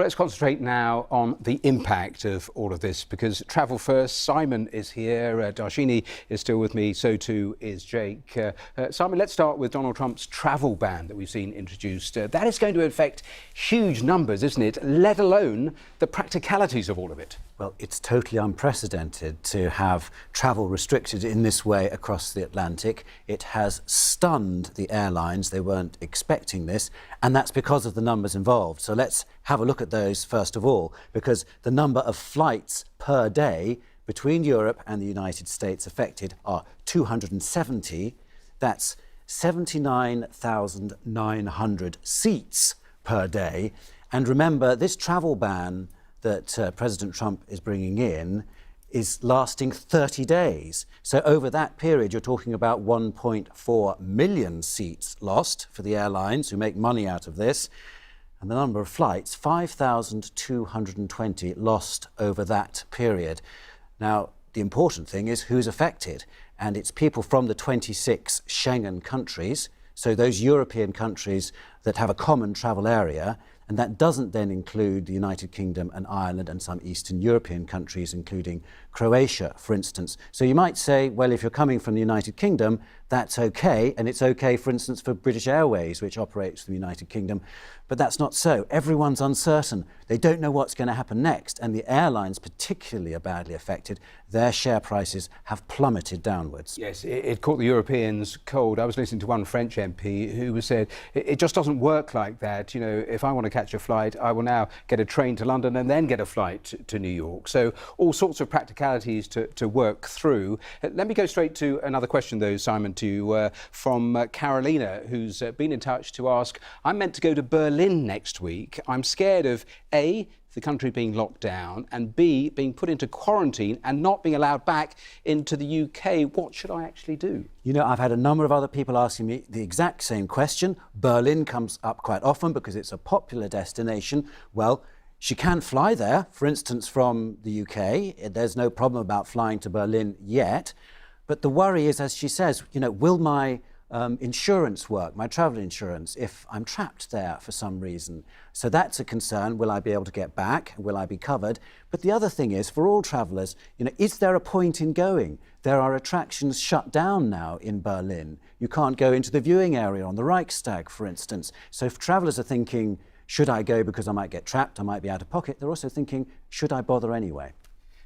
Well, let's concentrate now on the impact of all of this, because travel first. Simon is here, Darshini is still with me, so too is Jake. Simon, let's start with Donald Trump's travel ban that we've seen introduced. That is going to affect huge numbers, isn't it? Let alone the practicalities of all of it. Well, it's totally unprecedented to have travel restricted in this way across the Atlantic. It has stunned the airlines. They weren't expecting this, and that's because of the numbers involved. So let's have a look at those first of all, because the number of flights per day between Europe and the United States affected are 270. That's 79,900 seats per day. And remember, this travel ban that President Trump is bringing in is lasting 30 days. So over that period, you're talking about 1.4 million seats lost for the airlines who make money out of this. And the number of flights, 5,220 lost over that period. Now, the important thing is who's affected. And it's people from the 26 Schengen countries, so those European countries that have a common travel area. And that doesn't then include the United Kingdom and Ireland and some Eastern European countries, including Croatia, for instance. So you might say, well, if you're coming from the United Kingdom, that's okay. And it's okay, for instance, for British Airways, which operates from the United Kingdom. But that's not so. Everyone's uncertain. They don't know what's going to happen next. And the airlines particularly are badly affected. Their share prices have plummeted downwards. Yes, it caught the Europeans cold. I was listening to one French MP who said, it just doesn't work like that. You know, if I want to catch a flight, I will now get a train to London and then get a flight to New York. So all sorts of practicalities to work through. Let me go straight to another question, though, Simon, to you from Carolina, who's been in touch to ask, I'm meant to go to Berlin next week. I'm scared of A, the country being locked down, and B, being put into quarantine and not being allowed back into the UK. What should I actually do? You know, I've had a number of other people asking me the exact same question. Berlin comes up quite often because it's a popular destination. Well, she can fly there, for instance, from the UK. There's no problem about flying to Berlin yet. But the worry is, as she says, you know, will my insurance work, my travel insurance, if I'm trapped there for some reason? So that's a concern. Will I be able to get back? Will I be covered? But the other thing is, for all travellers, you know, is there a point in going? There are attractions shut down now in Berlin. You can't go into the viewing area on the Reichstag, for instance. So if travellers are thinking, should I go because I might get trapped, I might be out of pocket, they're also thinking, should I bother anyway?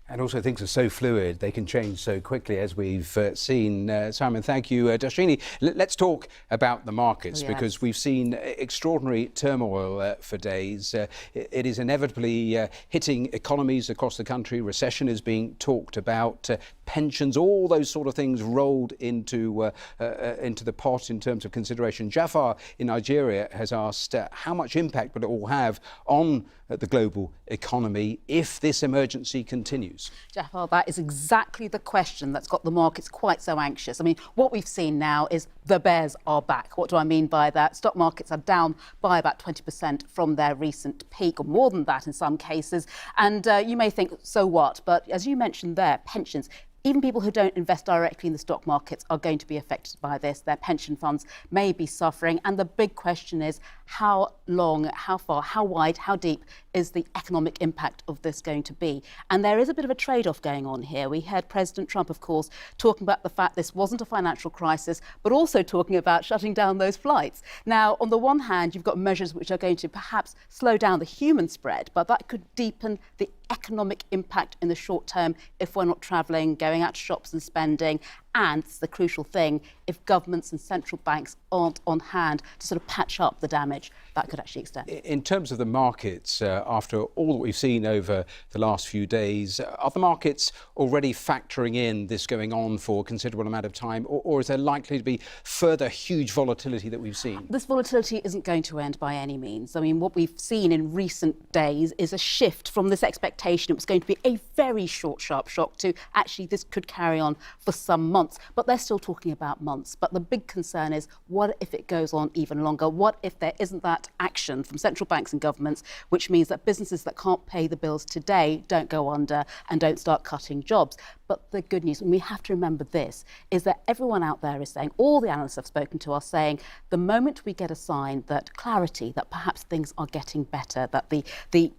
And also things are so fluid, they can change so quickly, as we've seen. Simon, thank you. Darshini, let's talk about the markets, because we've seen extraordinary turmoil for days. It is inevitably hitting economies across the country. Recession is being talked about. Pensions, all those sort of things rolled into the pot in terms of consideration. Jafar in Nigeria has asked, how much impact will it all have on the global economy if this emergency continues? Jafar, that is exactly the question that's got the markets quite so anxious. I mean, what we've seen now is the bears are back. What do I mean by that? Stock markets are down by about 20% from their recent peak, or more than that in some cases. And you may think, so what? But as you mentioned there, pensions. Even people who don't invest directly in the stock markets are going to be affected by this. Their pension funds may be suffering. And the big question is, how long, how far, how wide, how deep is the economic impact of this going to be? And there is a bit of a trade-off going on here. We heard President Trump, of course, talking about the fact this wasn't a financial crisis, but also talking about shutting down those flights. Now, on the one hand, you've got measures which are going to perhaps slow down the human spread, but that could deepen the economic impact in the short term if we're not travelling, going out to shops and spending. And it's the crucial thing, if governments and central banks aren't on hand to sort of patch up the damage, that could actually extend. In terms of the markets, after all that we've seen over the last few days, are the markets already factoring in this going on for a considerable amount of time, or is there likely to be further huge volatility that we've seen? This volatility isn't going to end by any means. I mean, what we've seen in recent days is a shift from this expectation it was going to be a very short, sharp shock to actually this could carry on for some months. months, but they're still talking about months. But the big concern is, what if it goes on even longer? What if there isn't that action from central banks and governments, which means that businesses that can't pay the bills today don't go under and don't start cutting jobs? But the good news, and we have to remember this, is that everyone out there is saying, all the analysts I've spoken to are saying, the moment we get a sign that clarity, that perhaps things are getting better, that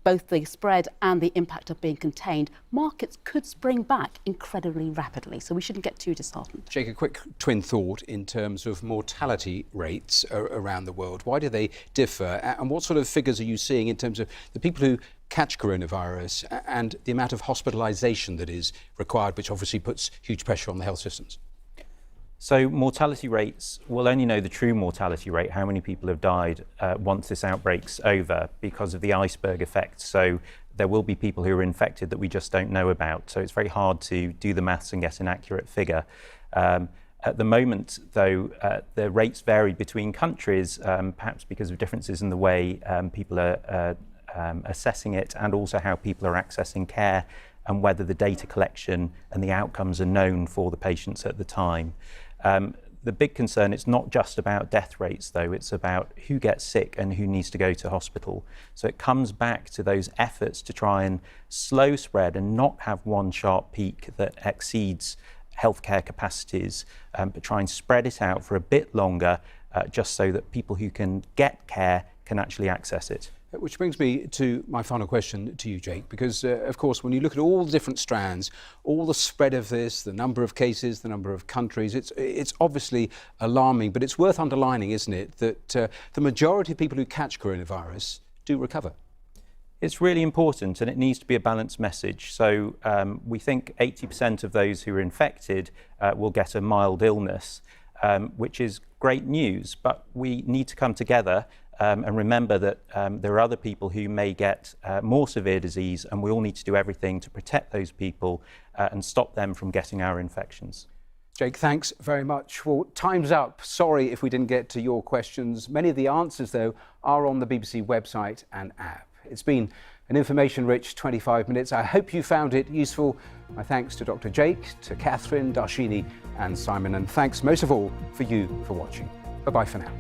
both the spread and the impact are being contained, markets could spring back incredibly rapidly. So we shouldn't get too disheartened. Jake, a quick twin thought in terms of mortality rates around the world. Why do they differ? And what sort of figures are you seeing in terms of the people who catch coronavirus and the amount of hospitalisation that is required, which obviously puts huge pressure on the health systems? So mortality rates, we'll only know the true mortality rate, how many people have died once this outbreak's over, because of the iceberg effect. So there will be people who are infected that we just don't know about. So it's very hard to do the maths and get an accurate figure. At the moment, though, the rates vary between countries, perhaps because of differences in the way people are assessing it, and also how people are accessing care, and whether the data collection and the outcomes are known for the patients at the time. The big concern, it's not just about death rates, though, it's about who gets sick and who needs to go to hospital. So it comes back to those efforts to try and slow spread and not have one sharp peak that exceeds healthcare capacities, but try and spread it out for a bit longer, just so that people who can get care can actually access it. Which brings me to my final question to you, Jake, because, of course, when you look at all the different strands, all the spread of this, the number of cases, the number of countries, it's obviously alarming, but it's worth underlining, isn't it, that the majority of people who catch coronavirus do recover. It's really important, and it needs to be a balanced message. So we think 80% of those who are infected will get a mild illness, which is great news, but we need to come together and remember that there are other people who may get more severe disease, and we all need to do everything to protect those people and stop them from getting our infections. Jake, thanks very much. Well, time's up. Sorry if we didn't get to your questions. Many of the answers, though, are on the BBC website and app. It's been an information-rich 25 minutes. I hope you found it useful. My thanks to Dr. Jake, to Catherine, Darshini and Simon, and thanks most of all for you for watching. Bye-bye for now.